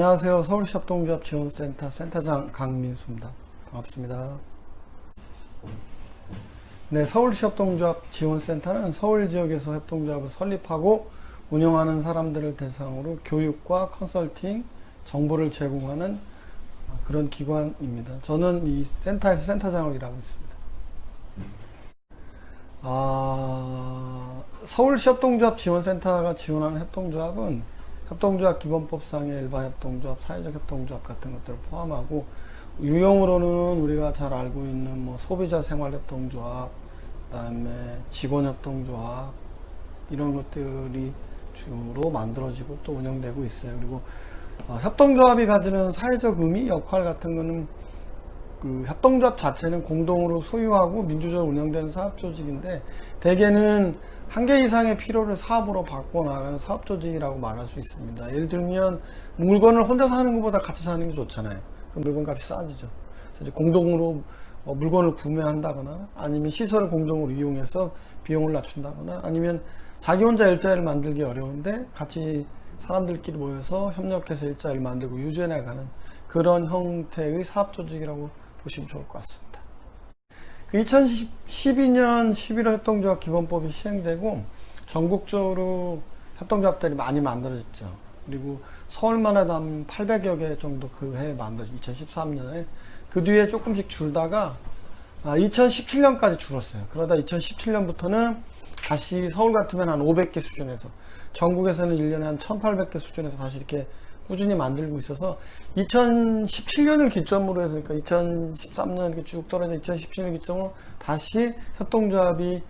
안녕하세요. 서울시 협동조합지원센터 센터장 강민수입니다. 반갑습니다. 네, 서울시 협동조합지원센터는 서울 지역에서 협동조합을 설립하고 운영하는 사람들을 대상으로 교육과 컨설팅, 정보를 제공하는 그런 기관입니다. 저는 이 센터에서 센터장을 일하고 있습니다. 서울시 협동조합지원센터가 지원하는 협동조합은 협동조합 기본법상의 일반 협동조합, 사회적 협동조합 같은 것들을 포함하고, 유형으로는 우리가 잘 알고 있는 뭐 소비자 생활 협동조합, 그다음에 직원 협동조합, 이런 것들이 주로 만들어지고 또 운영되고 있어요. 그리고 협동조합이 가지는 사회적 의미, 역할 같은 거는 그 협동조합 자체는 공동으로 소유하고 민주적으로 운영되는 사업조직인데, 대개는 한 개 이상의 필요를 사업으로 바꿔나가는 사업조직이라고 말할 수 있습니다. 예를 들면 물건을 혼자 사는 것보다 같이 사는 게 좋잖아요. 그럼 물건값이 싸지죠. 그래서 공동으로 물건을 구매한다거나, 아니면 시설을 공동으로 이용해서 비용을 낮춘다거나, 아니면 자기 혼자 일자리를 만들기 어려운데 같이 사람들끼리 모여서 협력해서 일자리를 만들고 유지해 나가는 그런 형태의 사업조직이라고 보시면 좋을 것 같습니다. 2012년 11월 협동조합 기본법이 시행되고 전국적으로 협동조합들이 많이 만들어졌죠. 그리고 서울만 해도 한 800여 개 정도 그 해에 만들어졌죠. 2013년에. 그 뒤에 조금씩 줄다가 2017년까지 줄었어요. 그러다 2017년부터는 다시 서울 같으면 한 500개 수준에서, 전국에서는 1년에 한 1800개 수준에서 다시 이렇게 꾸준히 만들고 있어서 2017년을 기점으로 해서, 그러니까 2013년 이렇게 쭉 떨어져 2017년 기점으로 다시 협동조합이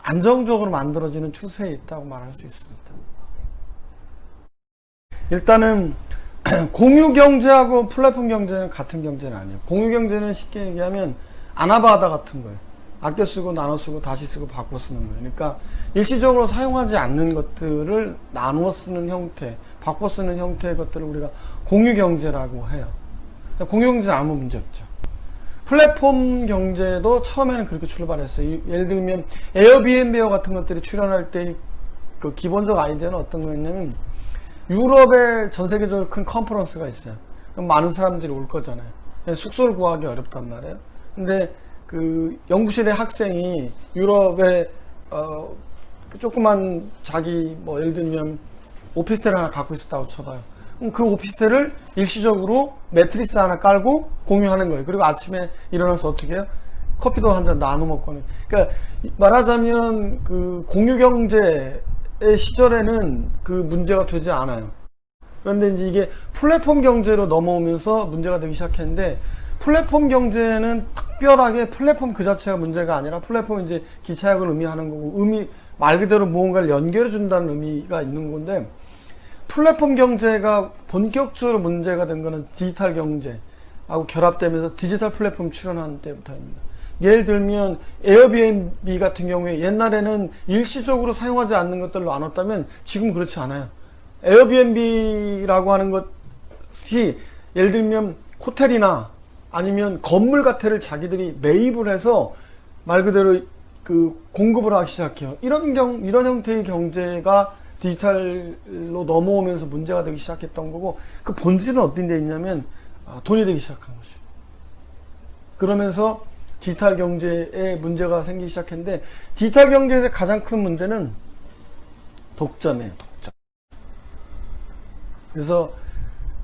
안정적으로 만들어지는 추세에 있다고 말할 수 있습니다. 일단은 공유경제하고 플랫폼 경제는 같은 경제는 아니에요. 공유경제는 쉽게 얘기하면 아나바다 같은 거예요. 아껴 쓰고 나눠 쓰고 다시 쓰고 바꿔 쓰는 거예요. 그러니까 일시적으로 사용하지 않는 것들을 나누어 쓰는 형태, 바꿔 쓰는 형태의 것들을 우리가 공유경제라고 해요. 공유경제는 아무 문제 없죠. 플랫폼 경제도 처음에는 그렇게 출발했어요. 예를 들면 에어비앤비와 같은 것들이 출현할 때 그 기본적 아이디어는 어떤 거였냐면, 유럽에 전 세계적으로 큰 컨퍼런스가 있어요. 그럼 많은 사람들이 올 거잖아요. 숙소를 구하기 어렵단 말이에요. 근데 그 연구실의 학생이 유럽에 조그만 자기 뭐 예를 들면 오피스텔 하나 갖고 있었다고 쳐봐요. 그럼 그 오피스텔을 일시적으로 매트리스 하나 깔고 공유하는 거예요. 그리고 아침에 일어나서 어떻게 해요? 커피도 한 잔 나눠 먹고. 그러니까 말하자면 그 공유경제의 시절에는 그 문제가 되지 않아요. 그런데 이제 이게 플랫폼 경제로 넘어오면서 문제가 되기 시작했는데, 플랫폼 경제는 특별하게 플랫폼 그 자체가 문제가 아니라, 플랫폼은 이제 기차역을 의미하는 거고, 말 그대로 무언가를 연결해 준다는 의미가 있는 건데, 플랫폼 경제가 본격적으로 문제가 된 거는 디지털 경제하고 결합되면서 디지털 플랫폼 출현한 때부터입니다. 예를 들면 에어비앤비 같은 경우에 옛날에는 일시적으로 사용하지 않는 것들을 나눴다면 지금 그렇지 않아요. 에어비앤비라고 하는 것이 예를 들면 호텔이나 아니면 건물 같은 자기들이 매입을 해서 말 그대로 그 공급을 하기 시작해요. 이런 형태의 경제가 디지털로 넘어오면서 문제가 되기 시작했던 거고, 그 본질은 어떤 데 있냐면 돈이 되기 시작한 거죠. 그러면서 디지털 경제에 문제가 생기기 시작했는데, 디지털 경제에서 가장 큰 문제는 독점이에요. 독점. 그래서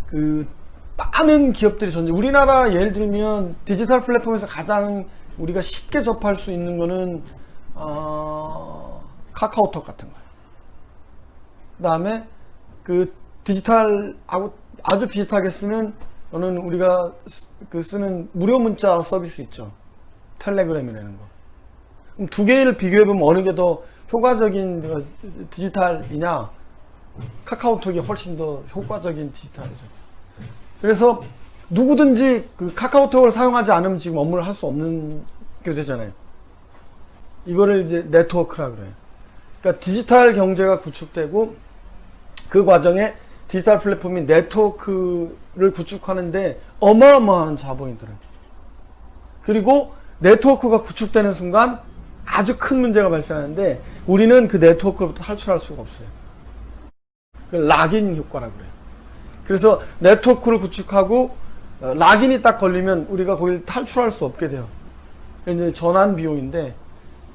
그 많은 기업들이 우리나라 예를 들면 디지털 플랫폼에서 가장 우리가 쉽게 접할 수 있는 거는 카카오톡 같은 거예요. 그 다음에 그 디지털하고 아주 비슷하게 쓰는 거는 우리가 그 쓰는 무료 문자 서비스 있죠. 텔레그램이라는 거. 그럼 두 개를 비교해보면 어느 게 더 효과적인 디지털이냐? 카카오톡이 훨씬 더 효과적인 디지털이죠. 그래서 누구든지 그 카카오톡을 사용하지 않으면 지금 업무를 할 수 없는 교재잖아요. 이거를 이제 네트워크라 그래요. 그러니까 디지털 경제가 구축되고, 그 과정에 디지털 플랫폼이 네트워크를 구축하는데 어마어마한 자본이 들어요. 그리고 네트워크가 구축되는 순간 아주 큰 문제가 발생하는데, 우리는 그 네트워크로부터 탈출할 수가 없어요. 락인 효과라고 그래요. 그래서 네트워크를 구축하고 락인이 딱 걸리면 우리가 거기를 탈출할 수 없게 돼요. 이제 전환 비용인데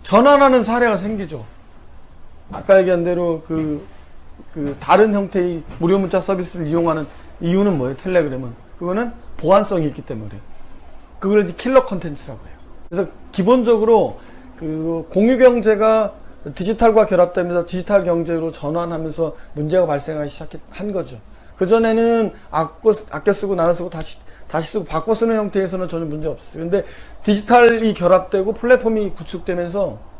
전환하는 사례가 생기죠. 아까 얘기한 대로 그 다른 형태의 무료 문자 서비스를 이용하는 이유는 뭐예요? 텔레그램은 그거는 보안성이 있기 때문에 그걸 이제 킬러 컨텐츠라고 해요. 그래서 기본적으로 그 공유 경제가 디지털과 결합되면서 디지털 경제로 전환하면서 문제가 발생하기 시작한 거죠. 그전에는 아껴 쓰고 나눠 쓰고 다시 쓰고 바꿔 쓰는 형태에서는 전혀 문제 없었어요. 근데 디지털이 결합되고 플랫폼이 구축되면서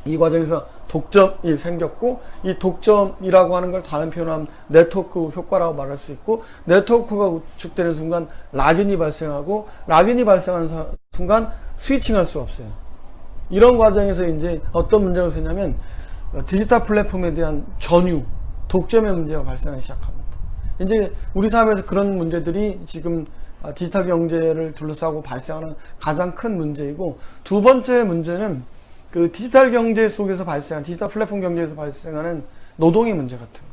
이 과정에서 독점이 생겼고, 이 독점이라고 하는 걸 다른 표현하면 네트워크 효과라고 말할 수 있고, 네트워크가 구축되는 순간 락인이 발생하고, 락인이 발생하는 순간 스위칭 할 수 없어요. 이런 과정에서 이제 어떤 문제가 생기냐면 디지털 플랫폼에 대한 전유, 독점의 문제가 발생하기 시작합니다. 이제 우리 사회에서 그런 문제들이 지금 디지털 경제를 둘러싸고 발생하는 가장 큰 문제이고, 두 번째 문제는 그 디지털 경제 속에서 발생한, 디지털 플랫폼 경제에서 발생하는 노동의 문제 같은 거예요.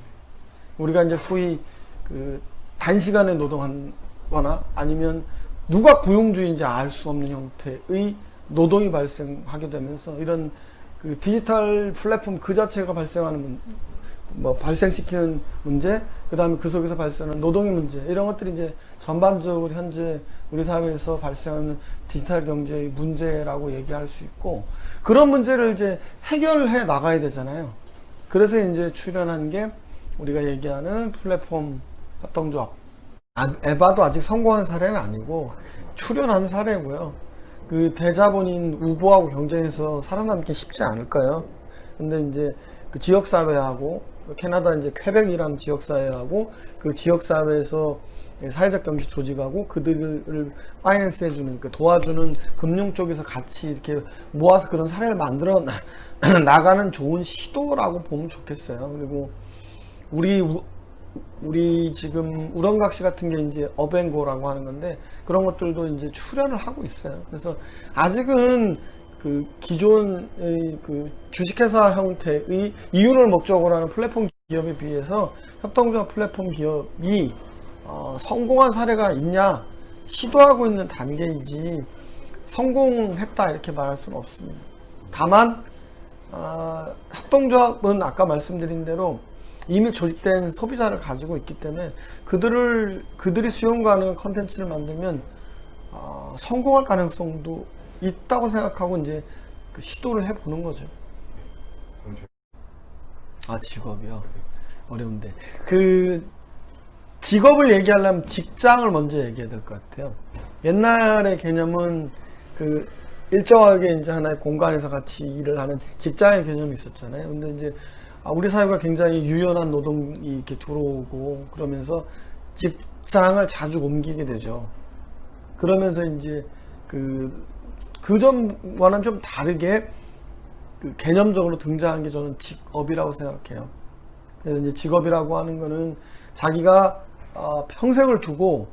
우리가 이제 소위 그 단시간에 노동하거나 아니면 누가 고용주인지 알 수 없는 형태의 노동이 발생하게 되면서 이런 그 디지털 플랫폼 그 자체가 발생하는 발생시키는 문제, 그 다음에 그 속에서 발생하는 노동의 문제, 이런 것들이 이제 전반적으로 현재 우리 사회에서 발생하는 디지털 경제의 문제라고 얘기할 수 있고, 그런 문제를 이제 해결해 나가야 되잖아요. 그래서 이제 출연한 게 우리가 얘기하는 플랫폼 협동조합. 에바도 아직 성공한 사례는 아니고 출연한 사례고요. 그 대자본인 우보하고 경쟁해서 살아남기 쉽지 않을까요? 근데 이제 그 지역사회하고 캐나다 이제 퀘벡이라는 지역사회하고 그 지역사회에서 사회적 경제 조직하고 그들을 파이낸스 해주는, 그 도와주는 금융 쪽에서 같이 이렇게 모아서 그런 사례를 만들어 나가는 좋은 시도라고 보면 좋겠어요. 그리고 우리 지금 우렁각시 같은 게 이제 어벤고라고 하는 건데, 그런 것들도 이제 출연을 하고 있어요. 그래서 아직은 그 기존의 그 주식회사 형태의 이윤을 목적으로 하는 플랫폼 기업에 비해서 협동조합 플랫폼 기업이 성공한 사례가 있냐, 시도하고 있는 단계이지 성공했다 이렇게 말할 수는 없습니다. 다만 협동조합은 아까 말씀드린 대로 이미 조직된 소비자를 가지고 있기 때문에 그들이 수용 가능한 컨텐츠를 만들면 성공할 가능성도 있다고 생각하고 이제 그 시도를 해보는 거죠. 직업이요? 어려운데. 그 직업을 얘기하려면 직장을 먼저 얘기해야 될 것 같아요. 옛날의 개념은 그 일정하게 이제 하나의 공간에서 같이 일을 하는 직장의 개념이 있었잖아요. 근데 이제 우리 사회가 굉장히 유연한 노동이 이렇게 들어오고 그러면서 직장을 자주 옮기게 되죠. 그러면서 이제 그 점과는 좀 다르게 그 개념적으로 등장한 게 저는 직업이라고 생각해요. 그래서 이제 직업이라고 하는 거는 자기가 평생을 두고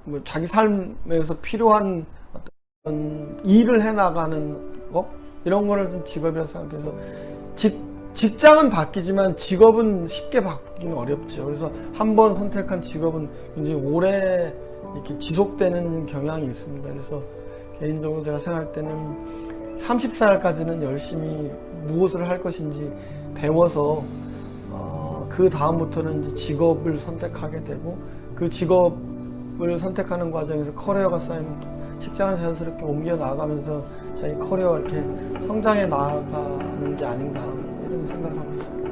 뭐 자기 삶에서 필요한 어떤 일을 해나가는 것, 이런 거를 좀 직업이라고 생각해서 직장은 바뀌지만 직업은 쉽게 바뀌기는 어렵죠. 그래서 한번 선택한 직업은 굉장히 오래 이렇게 지속되는 경향이 있습니다. 그래서 개인적으로 제가 생각할 때는 30살까지는 열심히 무엇을 할 것인지 배워서 그 다음부터는 이제 직업을 선택하게 되고, 그 직업을 선택하는 과정에서 커리어가 쌓이면 직장을 자연스럽게 옮겨 나가면서 자기 커리어가 이렇게 성장해 나가는 게 아닌가 이런 생각을 하고 있습니다.